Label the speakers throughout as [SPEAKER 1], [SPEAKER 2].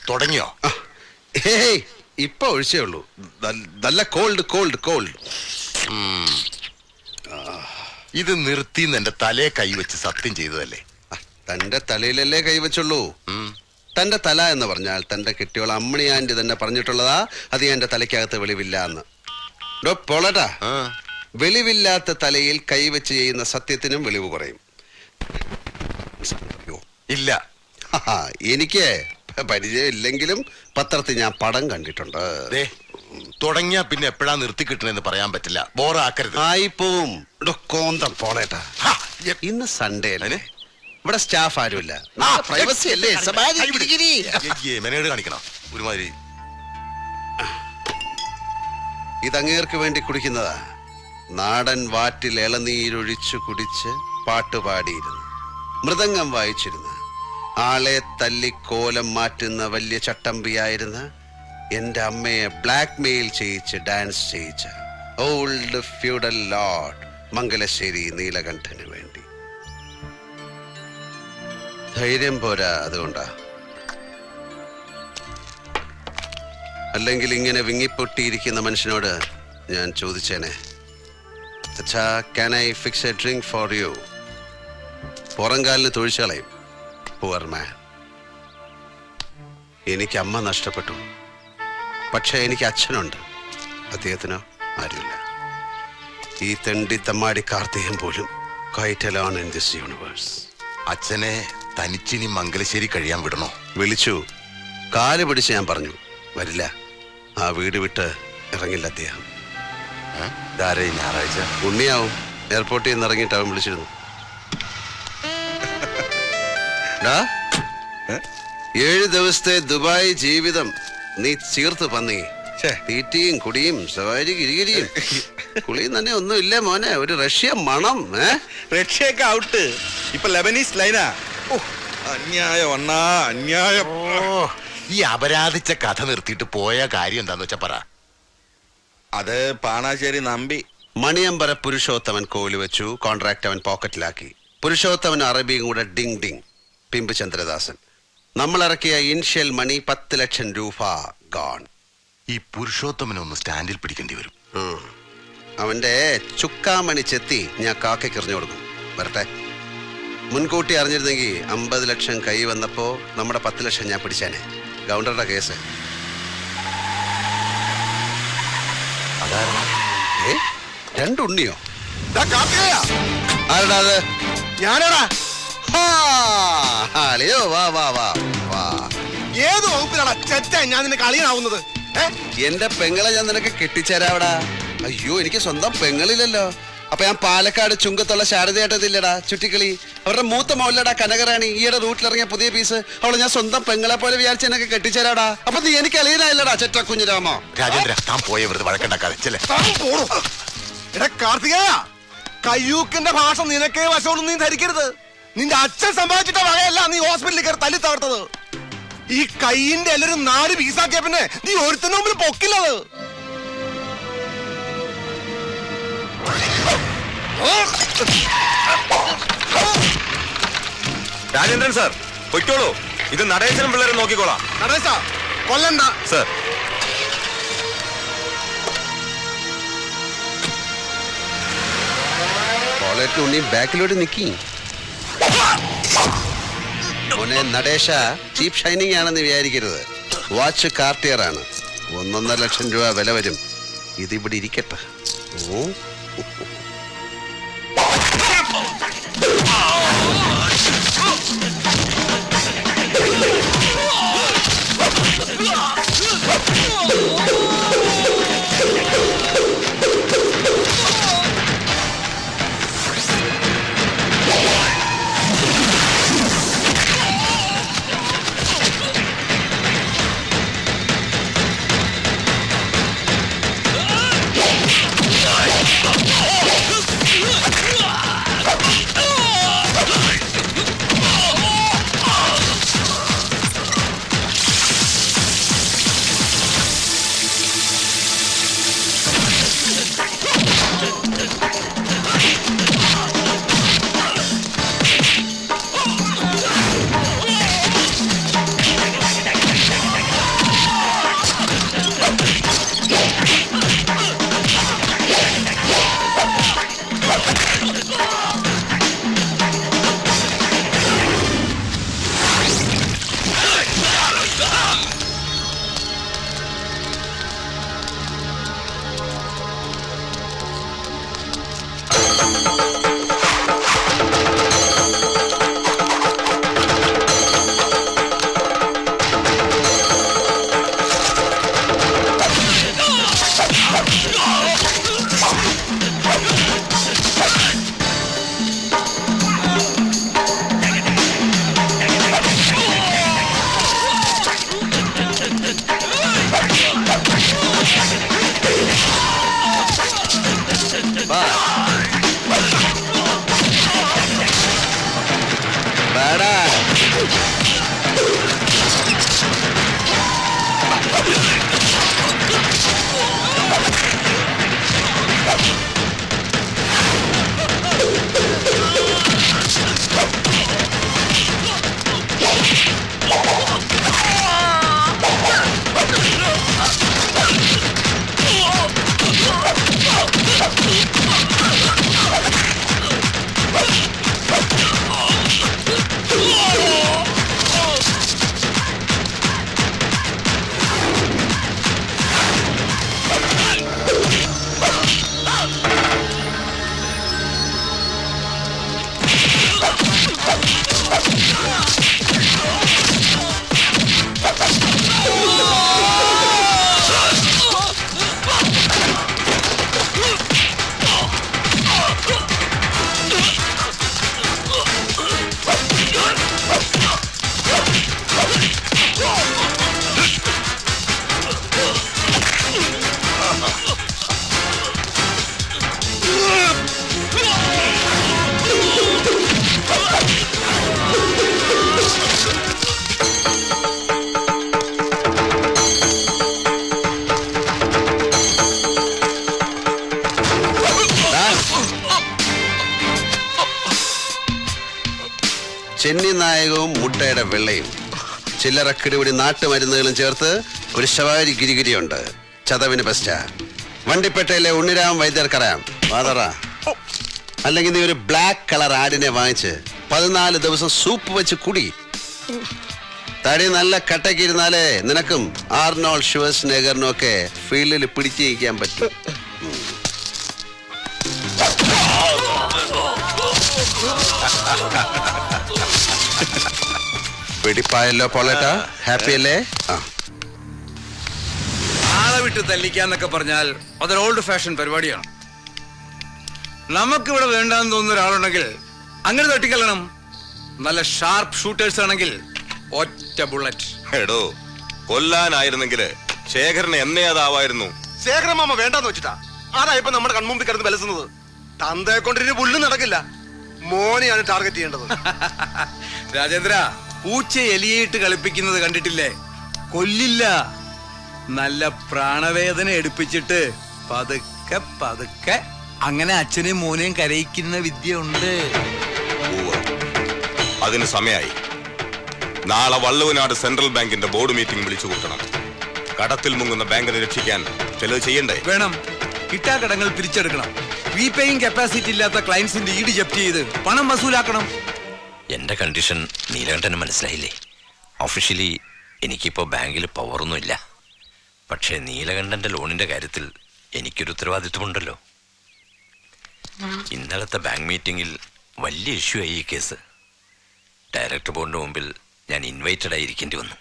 [SPEAKER 1] തുടങ്ങിയോ?
[SPEAKER 2] ഹേയ്, ഇപ്പൊ ഒഴിച്ചേ ഉള്ളൂ. നല്ല കോൾഡ് കോൾഡ് കോൾഡ്.
[SPEAKER 1] ഇത് നിർത്തിന്ന് എന്റെ തലയെ കൈവച്ച് സത്യം ചെയ്തതല്ലേ?
[SPEAKER 2] തന്റെ തലയിലല്ലേ കൈവച്ചുള്ളൂ. തന്റെ തല എന്ന് പറഞ്ഞാൽ തന്റെ കെട്ടിയോൾ അമ്മണി ആന്റി തന്നെ പറഞ്ഞിട്ടുള്ളതാ. അത് എന്റെ തലയ്ക്കകത്ത് വെളിവില്ല എന്ന്. പോളട്ടാ, വെളിവില്ലാത്ത തലയിൽ കൈവച്ച് ചെയ്യുന്ന സത്യത്തിനും വെളിവ് കുറയും.
[SPEAKER 1] ഇല്ല,
[SPEAKER 2] എനിക്ക് പരിചയമില്ലെങ്കിലും പത്രത്തിൽ ഞാൻ പടം കണ്ടിട്ടുണ്ട്.
[SPEAKER 1] തുടങ്ങിയാ പിന്നെ എപ്പോഴാ നിർത്തി കിട്ടണെന്ന് പറയാൻ പറ്റില്ല. ബോറാക്കരുത്.
[SPEAKER 2] ആയിപ്പോവും. കോന്തം പോളേട്ടാ, ഇന്ന് സൺഡേ അല്ലേ? ഇവിടെ സ്റ്റാഫ് ആരുമില്ല. പ്രൈവസി അല്ലേ?
[SPEAKER 1] മെനേഡ് കാണിക്കണം ഒരുമാതിരി.
[SPEAKER 2] ഇതങ്ങേർക്ക് വേണ്ടി കുടിക്കുന്നതാ. നാടൻ വാറ്റിൽ ഇളനീരൊഴിച്ചു കുടിച്ച് പാട്ടുപാടിയിരുന്നു, മൃദംഗം വായിച്ചിരുന്നു, ആളെ തല്ലിക്കോലം മാറ്റുന്ന വലിയ ചട്ടമ്പിയായിരുന്ന എന്റെ അമ്മയെ ബ്ലാക്ക് മെയിൽ ചെയ്യിച്ച് ഡാൻസ് ചെയ്യിച്ച ഓൾഡ് ഫ്യൂഡൽ ലോർഡ് മംഗലശ്ശേരി നീലകണ്ഠന് വേണ്ടി. ധൈര്യം പോരാ, അതുകൊണ്ടാ. അല്ലെങ്കിൽ ഇങ്ങനെ വിങ്ങിപ്പൊട്ടിയിരിക്കുന്ന മനുഷ്യനോട് ഞാൻ ചോദിച്ചേനെ, അച്ഛാ, can I fix a drink for you? പുറംകാലിന് തൊഴിച്ചു കളയും. Poor man. എനിക്ക് അമ്മ നഷ്ടപ്പെട്ടു, പക്ഷെ എനിക്ക് അച്ഛനുണ്ട്. അദ്ദേഹത്തിനോ ആരുമില്ല. ഈ തെണ്ടി തമ്മാടി കാർത്തികൻ പോലും quite alone in this universe.
[SPEAKER 1] അച്ഛനെ തനിച്ചിനി മംഗലശ്ശേരി കഴിയാൻ വിടണോ?
[SPEAKER 2] വിളിച്ചു, കാല് പിടിച്ച് ഞാൻ പറഞ്ഞു വരില്ല. ആ വീട് വിട്ട് ഇറങ്ങില്ല അദ്ദേഹം.
[SPEAKER 1] ഞായറാഴ്ച
[SPEAKER 2] ഉണ്ണിയാവും. എയർപോർട്ടിൽ നിന്ന് ഇറങ്ങിയിട്ട് അവൻ വിളിച്ചിരുന്നു. 7 ദിവസത്തെ ദുബായ് ജീവിതം നീ ചീർത്ത് പന്നി. തീറ്റിയും കുടിയും സവാരി കിരികിരിയും കുളിയും തന്നെ ഒന്നും ഇല്ല മോനെ. ഒരു റഷ്യ മണം.
[SPEAKER 3] റഷ്യയൊക്കെ ഔട്ട്. ഇപ്പൊ ലെബനീസ് ലൈനാ. അന്യായം അണ്ണാ, അന്യായം.
[SPEAKER 1] ഈ അപരാധിച്ച കഥ നിർത്തിയിട്ട് പോയ കാര്യം എന്താന്ന് വെച്ചാ പറ.
[SPEAKER 3] അത് പാണാശ്ശേരി നമ്പി.
[SPEAKER 2] മണിയമ്പര പുരുഷോത്തമൻ കോല് വെച്ചു. കോൺട്രാക്ട് അവൻ പോക്കറ്റിലാക്കി. പുരുഷോത്തമൻ അറബിയും കൂടെ ഡിങ് ഡിങ്. പിമ്പ് ചന്ദ്രദാസൻ. നമ്മൾ ഇറക്കിയ ഇൻഷ്യൽ മണി 10 ലക്ഷം രൂപ ഗോൺ.
[SPEAKER 1] ഈ പുരുഷോത്തമനൊന്ന് സ്റ്റാൻഡിൽ പിടിക്കേണ്ടി വരും.
[SPEAKER 2] അവന്റെ ചുക്കാമണി ചെത്തി ഞാൻ കാക്കയ്ക്ക് എറിഞ്ഞു കൊടുക്കും. വരട്ടെ. മുൻകൂട്ടി അറിഞ്ഞിരുന്നെങ്കിൽ 50 ലക്ഷം കൈ വന്നപ്പോ നമ്മുടെ 10 ലക്ഷം ഞാൻ പിടിച്ചേനെ. ഗൗണ്ടറുടെ കേസ്. രണ്ടുണ്ണിയോ? ആരടാ അത്?
[SPEAKER 3] ഞാനാടാ.
[SPEAKER 2] വാ വാ വാ വാ.
[SPEAKER 3] ഏത് വകുപ്പിലാടാ ചെറ്റ ഞാൻ നിന്നെ കളിയാവുന്നത്?
[SPEAKER 2] എന്റെ പെങ്ങളെ ഞാൻ നിനക്ക് കെട്ടിച്ചേരാവടാ. അയ്യോ, എനിക്ക് സ്വന്തം പെങ്ങളില്ലല്ലോ. അപ്പൊ ഞാൻ പാലക്കാട് ചുങ്കത്തുള്ള ശാരദയായിട്ടതില്ലടാ ചുറ്റിക്കളി. അവരുടെ മൂത്ത മോളിലടാ കനകറാണി. ഈയുടെ റൂട്ടിലിറങ്ങിയ പുതിയ പീസ്. അവളെ ഞാൻ സ്വന്തം പെങ്ങളെ പോലെ വിചാരിച്ച് എന്നൊക്കെ കെട്ടിച്ചേരാടാ. അപ്പൊ നീ എനിക്ക് അളിയനായില്ലടാ ചെറ്റ കുഞ്ഞിരാമോ.
[SPEAKER 1] രാജേന്ദ്ര, താൻ പോയ വെറുതെ വഴക്കണ്ടാക്കാതെ.
[SPEAKER 3] കാർത്തികേയ, കയ്യൂക്കിന്റെ ഭാഷ നിനക്കേ വശമുള്ളൂ. നീ ധരിക്കരുത്. നിന്റെ അച്ഛൻ സമ്പാദിച്ചിട്ട വകയല്ല നീ ഹോസ്പിറ്റലിൽ കയറി തല്ലി തകർത്തത്. ഈ കൈയിന്റെ എല്ലാരും 4 പീസാക്കിയ പിന്നെ നീ ഒരുത്തന്റെ മുമ്പിൽ പൊക്കില്ലത്.
[SPEAKER 4] രാജേന്ദ്രൻ സാർ പൊയ്ക്കോളൂ. ഇത് നടേശനും പിള്ളേരെ നോക്കിക്കോളാം.
[SPEAKER 3] നടേശ കൊല്ലണ്ട
[SPEAKER 4] സാർ.
[SPEAKER 2] കോളേറ്റ് ഉണ്ണി ബാക്കിലോട്ട് നിക്കി. മോനെ നടേശ, ചീപ്പ് ഷൈനിങ് ആണെന്ന് വിചാരിക്കരുത്. വാച്ച് കാർട്ടിയർ ആണ്. 1.5 ലക്ഷം രൂപ വില വരും. ഇതിവിടെ ഇരിക്കട്ടെ. ചെന്നി നായകവും മുട്ടയുടെ വെള്ളയും ചില്ലറക്കിടിപിടി നാട്ടുമരുന്നുകളും ചേർത്ത് ഒരു ശവാരി ഗിരിഗിരിയുണ്ട്. ചതവിന് ബെസ്റ്റ. വണ്ടിപ്പേട്ടയിലെ ഉണ്ണിരാം വൈദ്യർക്കറിയാം. വാതറ. അല്ലെങ്കിൽ നീ ഒരു ബ്ലാക്ക് കളർ ആടിനെ വാങ്ങിച്ച് 14 ദിവസം സൂപ്പ് വെച്ച് കുടി. തടി നല്ല കട്ടക്കിരുന്നാലേ നിനക്കും ആർണോൾഡ് ഷ്വാസ്നെഗറിനും ഒക്കെ ഫീൽഡിൽ പിടിച്ചു നിൽക്കാൻ പറ്റും. വെടിപ്പായല്ലോ പോളേട്ടാ. ഹാപ്പി അല്ലേ?
[SPEAKER 5] ആളെ വിട്ട് തല്ലിക്കാന്നൊക്കെ പറഞ്ഞാൽ അതൊരു ഓൾഡ് ഫാഷൻ പരിപാടിയാണ്. നമുക്കിവിടെ വേണ്ടാന്ന് തോന്നുന്ന ഒരാളുണ്ടെങ്കിൽ അങ്ങനെ തട്ടിക്കല്ലണം. നല്ല ഷാർപ്പ് ഷൂട്ടേഴ്സ് ആണെങ്കിൽ ഒറ്റ ബുള്ളറ്റ്.
[SPEAKER 4] എടോ, കൊല്ലാനായിരുന്നെങ്കിൽ ശേഖരനെ എന്നേ അതാവായിരുന്നു.
[SPEAKER 3] ശേഖരമാമ വേണ്ടാന്ന് വെച്ചിട്ടാ അതാ ഇപ്പൊ നമ്മുടെ കൺമുമ്പിൽ കിടന്ന് വിലസുന്നത്. തന്തയെ കൊണ്ടിരുന്ന് പുല്ല് നടക്കില്ല. മോനെയാണ് ടാർഗറ്റ് ചെയ്യേണ്ടത്.
[SPEAKER 5] രാജേന്ദ്ര, പൂച്ച എലിയിട്ട് കളിപ്പിക്കുന്നത് കണ്ടിട്ടില്ലേ? കൊല്ലില്ല, നല്ല പ്രാണവേദന എടുപ്പിച്ചിട്ട് പതുക്കെ പതുക്കെ അങ്ങനെ അച്ഛനെയും മോനെയും കരയിക്കുന്ന വിദ്യ ഉണ്ട്.
[SPEAKER 4] അതിന് സമയായി. നാളെ വള്ളുവനാട് സെൻട്രൽ ബാങ്കിന്റെ ബോർഡ് മീറ്റിംഗ് വിളിച്ചു കൂട്ടണം. കടത്തിൽ മുങ്ങുന്ന ബാങ്കിനെ രക്ഷിക്കാൻ ചിലത് ചെയ്യണ്ടേ?
[SPEAKER 5] വേണം. കിട്ടാക്കടങ്ങൾ തിരിച്ചെടുക്കണം. റീപേയിങ് കപ്പാസിറ്റി ഇല്ലാത്ത ക്ലയൻസിന്റെ ഈട് ജപ്തി ചെയ്ത് പണം വസൂലാക്കണം.
[SPEAKER 6] എന്റെ കണ്ടീഷൻ നീലകണ്ഠന് മനസ്സിലായില്ലേ? ഒഫീഷ്യലി എനിക്കിപ്പോ ബാങ്കിൽ പവറൊന്നുമില്ല. പക്ഷേ നീലകണ്ഠന്റെ ലോണിന്റെ കാര്യത്തിൽ എനിക്കൊരു ഉത്തരവാദിത്വമുണ്ടല്ലോ. ഇന്നലത്തെ ബാങ്ക് മീറ്റിംഗിൽ വലിയ ഇഷ്യൂ ആയി ഈ കേസ്. ഡയറക്ടർ ബോർഡിന്റെ മുമ്പിൽ ഞാൻ ഇൻവൈറ്റഡ് ആയിരിക്കേണ്ടി വന്നു.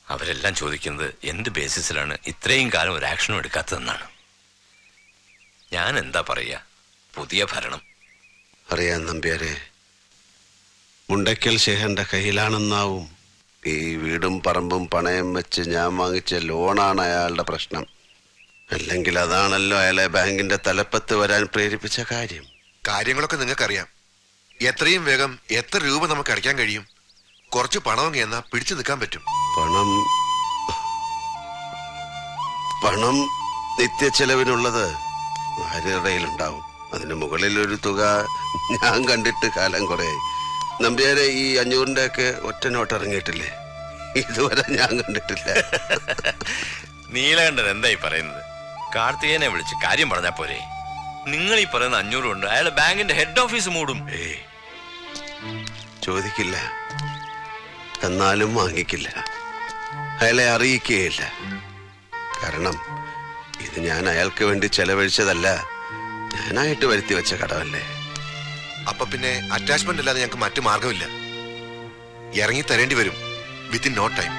[SPEAKER 6] അവരെല്ലാം ചോദിക്കുന്നത് എന്ത് ബേസിസിലാണ് ഇത്രയും കാലം ഒരു ആക്ഷനും എടുക്കാത്തതെന്നാണ്. ഞാൻ എന്താ പറയുക, പുതിയ ഭരണം.
[SPEAKER 2] അറിയാൻ നമ്പ്യാരെ, മുണ്ടയ്ക്കൽ ശേഖരന്റെ കയ്യിലാണെന്നാവും. ഈ വീടും പറമ്പും പണയം വെച്ച് ഞാൻ വാങ്ങിച്ച ലോണാണ് അയാളുടെ പ്രശ്നം. അല്ലെങ്കിൽ അതാണല്ലോ അയാളെ ബാങ്കിന്റെ തലപ്പത്ത് വരാൻ പ്രേരിപ്പിച്ച കാര്യം.
[SPEAKER 7] കാര്യങ്ങളൊക്കെ നിങ്ങൾക്കറിയാം. എത്രയും വേഗം എത്ര രൂപ നമുക്ക് അടയ്ക്കാൻ കഴിയും? കുറച്ച് പണം എന്നാ പിടിച്ചു നിൽക്കാൻ പറ്റും.
[SPEAKER 2] പണം നിത്യ ചെലവിനുള്ളത് ഭാര്യയുടെയിലുണ്ടാവും. അതിന് മുകളിൽ ഒരു തുക ഞാൻ കണ്ടിട്ട് കാലം കുറെ. നമ്പ്യാരെ, ഈ 500-ന്റെ ഒക്കെ ഒറ്റ നോട്ട് ഇറങ്ങിയിട്ടില്ലേ? ഇതുവരെ ഞാൻ കണ്ടിട്ടില്ല.
[SPEAKER 6] നീലകണ്ഠൻ എന്തായി പറയുന്നത്? കാർത്തികേയനെ വിളിച്ച് കാര്യം പറഞ്ഞാ പോരെ? നിങ്ങൾ ഈ പറയുന്ന 500 കൊണ്ട് അയാളെ ബാങ്കിന്റെ ഹെഡ് ഓഫീസ് മൂടും.
[SPEAKER 2] ചോദിക്കില്ല, എന്നാലും വാങ്ങിക്കില്ല. അയാളെ അറിയിക്കുകയില്ല. കാരണം ഇത് ഞാൻ അയാൾക്ക് വേണ്ടി ചെലവഴിച്ചതല്ല, ഞാനായിട്ട് വരുത്തി വെച്ച കടമല്ലേ.
[SPEAKER 7] അപ്പൊ പിന്നെ അറ്റാച്ച്മെന്റ് അല്ലാതെ ഞങ്ങൾക്ക് മറ്റു മാർഗമില്ല. ഇറങ്ങി തരേണ്ടി വരും വിത്തിൻ നോ ടൈം.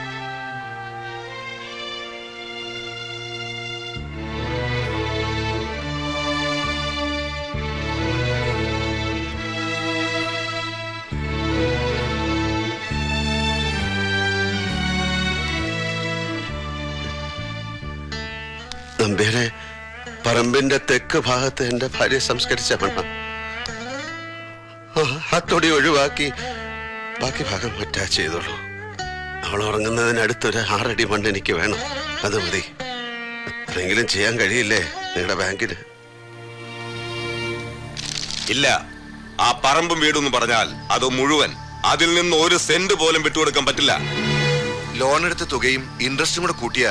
[SPEAKER 2] നമ്പ്യാരെ, പറമ്പിന്റെ തെക്ക് ഭാഗത്ത് എന്റെ ഭാര്യ സംസ്കരിച്ച മണ്ണ. ആ തൊടി ഒഴിവാക്കി ബാക്കി ഭാഗം അറ്റാച്ച് ചെയ്തോളൂ. അവൾ ഉറങ്ങുന്നതിനടുത്തൊരു 6 അടി മണ്ണ് എനിക്ക് വേണം. അത് മതി. അത്രയെങ്കിലും ചെയ്യാൻ കഴിയില്ലേ നിങ്ങളുടെ ബാങ്കിന്?
[SPEAKER 4] ഇല്ല, ആ പറമ്പും വീടെന്ന് പറഞ്ഞാൽ അത് മുഴുവൻ, അതിൽ നിന്ന് 1 സെന്റ് പോലും വിട്ടുകൊടുക്കാൻ പറ്റില്ല.
[SPEAKER 7] ലോൺ എടുത്ത തുകയും ഇൻട്രസ്റ്റും കൂടെ കൂട്ടിയ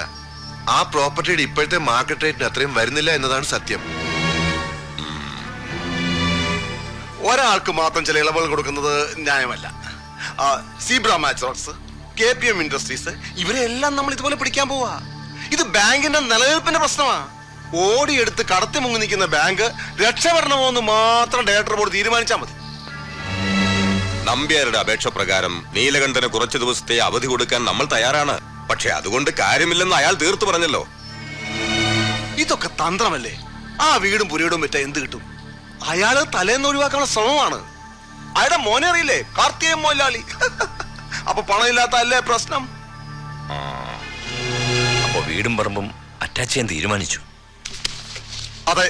[SPEAKER 7] ആ പ്രോപ്പർട്ടിയുടെ ഇപ്പോഴത്തെ മാർക്കറ്റ് റേറ്റിന് അത്രയും വരുന്നില്ല എന്നതാണ് സത്യം.
[SPEAKER 3] ഒരാൾക്ക് മാത്രം ചില ഇളവുകൾ കൊടുക്കുന്നത് ന്യായമല്ല. സീബ്ര മാച്ച്, KPM ഇൻഡസ്ട്രീസ്, ഇവരെല്ലാം നമ്മൾ ഇതുപോലെ പിടിക്കാൻ പോവാ. ഇത് ബാങ്കിന്റെ നിലനിൽപ്പിന്റെ പ്രശ്നമാ. ഓടിയെടുത്ത് കടത്തി മുങ്ങി നിൽക്കുന്ന ബാങ്ക് രക്ഷപ്പെടണമോ എന്ന് മാത്രം ഡയറക്ടർ ബോർഡ് തീരുമാനിച്ചാൽ മതി.
[SPEAKER 4] നമ്പ്യാരുടെ അപേക്ഷ പ്രകാരം നീലകണ്ഠന് കുറച്ചു ദിവസത്തെ അവധി കൊടുക്കാൻ നമ്മൾ തയ്യാറാണ്. പക്ഷെ അതുകൊണ്ട് കാര്യമില്ലെന്ന് അയാൾ തീർത്തു പറഞ്ഞല്ലോ.
[SPEAKER 3] ഇതൊക്കെ തന്ത്രമല്ലേ? ആ വീടും പുരയിടും പറ്റാ എന്ത് കിട്ടും? അയാള് തലേന്ന് ഒഴിവാക്കാനുള്ള ശ്രമമാണ്. അയാളുടെ മോനെ അറിയില്ലേ, കാർത്തികേയൻ മോലാളി. അപ്പൊ പണമില്ലാത്ത അല്ലേ പ്രശ്നം?
[SPEAKER 6] അപ്പൊ വീടും പറമ്പും അറ്റാച്ച് ചെയ്യാൻ തീരുമാനിച്ചു.
[SPEAKER 3] അതെ.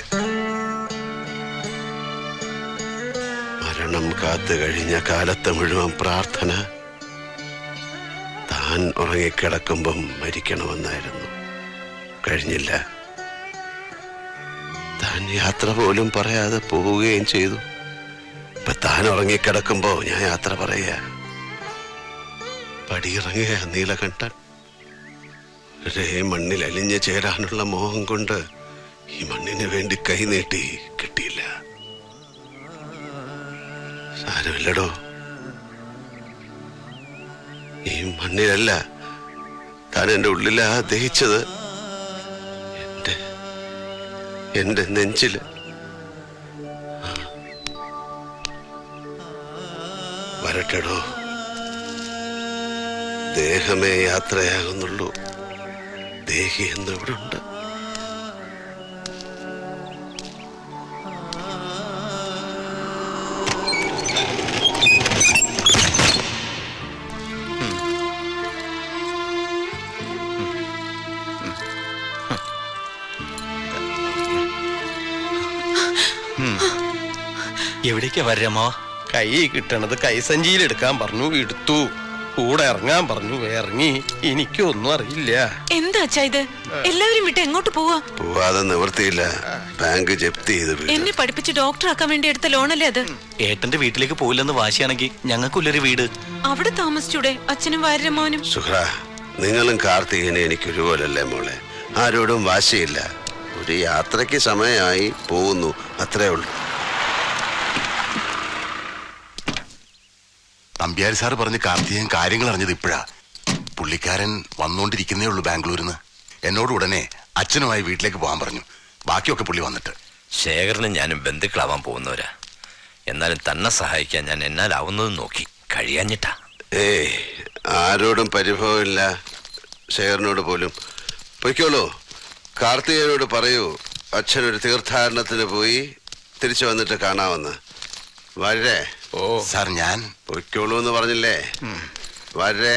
[SPEAKER 2] മരണം കാത്തു കഴിഞ്ഞ കാലത്ത് മുഴുവൻ പ്രാർത്ഥന താൻ ഉറങ്ങിക്കിടക്കുമ്പം മരിക്കണമെന്നായിരുന്നു. കഴിഞ്ഞില്ല. താൻ യാത്ര പോലും പറയാതെ പോവുകയും ചെയ്തു. ഇപ്പൊ താൻ ഉറങ്ങിക്കിടക്കുമ്പോ ഞാൻ യാത്ര പറയാ. പടിയിറങ്ങിയ നീലകണ്ഠൻ ഒരേ മണ്ണിൽ അലിഞ്ഞു ചേരാനുള്ള മോഹം കൊണ്ട് ഈ മണ്ണിന് വേണ്ടി കൈനീട്ടി കിട്ടിയില്ല. സാരമില്ലടോ, ഈ മണ്ണിലല്ല താൻ എന്റെ ഉള്ളിലാ ദഹിച്ചത്. എന്റെ നെഞ്ചില്. വരട്ടെടോ, ദേഹമേ യാത്രയാകുന്നുള്ളൂ, ദേഹി എന്നിവിടെ ഉണ്ട്.
[SPEAKER 8] എവിടേക്കാ വരാമോ?
[SPEAKER 9] കൈ കിട്ടണത് കൈസഞ്ചിയിൽ എടുക്കാൻ പറഞ്ഞു, എടുത്തു. കൂടെ ഇറങ്ങാൻ പറഞ്ഞു, ഇറങ്ങി. എനിക്കൊന്നും അറിയില്ല.
[SPEAKER 10] എന്താ അച്ഛാ ഇത്? എല്ലാവരും വിട്ട് എങ്ങോട്ട് പോവാ?
[SPEAKER 2] പോവാതെ നിവൃത്തിയില്ല. ബാങ്ക് ജപ്തി ചെയ്ത്
[SPEAKER 10] എന്നെ പഠിപ്പിച്ച് ഡോക്ടറാക്കാൻ വേണ്ടി എടുത്ത ലോണല്ലേ അത്?
[SPEAKER 8] ഏട്ടന്റെ വീട്ടിലേക്ക് പോയില്ലെന്ന് വാശിയാണെങ്കിൽ ഞങ്ങൾക്കുള്ളൊരു വീട്
[SPEAKER 10] അവിടെ താമസിച്ചൂടെ അച്ഛനും വാര്യമ്മോനും?
[SPEAKER 2] സുഹ്ര, നിങ്ങളും കാർത്തികനെ എനിക്കൊരുപോലല്ലേ മോളെ. ആരോടും വാശിയില്ല. ഒരു യാത്രയ്ക്ക് സമയമായി, പോകുന്നു, അത്രേ ഉള്ളൂ.
[SPEAKER 1] നമ്പ്യാർ സാറ് പറഞ്ഞ് കാർത്തികൻ കാര്യങ്ങൾ അറിഞ്ഞത് ഇപ്പോഴാ. പുള്ളിക്കാരൻ വന്നുകൊണ്ടിരിക്കുന്നേ ഉള്ളൂ ബാംഗ്ലൂരിന്ന്. എന്നോട് ഉടനെ അച്ഛനുമായി വീട്ടിലേക്ക് പോകാൻ പറഞ്ഞു. ബാക്കിയൊക്കെ പുള്ളി വന്നിട്ട്.
[SPEAKER 6] ശേഖരനും ഞാനും ബന്ധുക്കളാവാൻ പോകുന്നവരാ. എന്നാലും തന്നെ സഹായിക്കാൻ ഞാൻ എന്നാലാവുന്നതും നോക്കി. കഴിയാഞ്ഞിട്ടാ.
[SPEAKER 2] ആരോടും പരിഭവമില്ല, ശേഖരനോട് പോലും. പൊയ്ക്കോളൂ. കാർത്തികനോട് പറയൂ അച്ഛനൊരു തീർത്ഥാടനത്തിന് പോയി തിരിച്ചു വന്നിട്ട് കാണാമെന്ന്. വരേ.
[SPEAKER 1] സാർ ഞാൻ
[SPEAKER 2] പൊയ്ക്കോളൂ എന്ന് പറഞ്ഞില്ലേ? വരേ.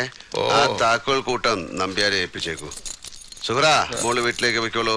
[SPEAKER 2] ആ താക്കോൽ കൂട്ടം നമ്പ്യാരെ ഏൽപ്പിച്ചേക്കൂ. സുഹ്ര, മോള് വീട്ടിലേക്ക് പൊയ്ക്കോളൂ.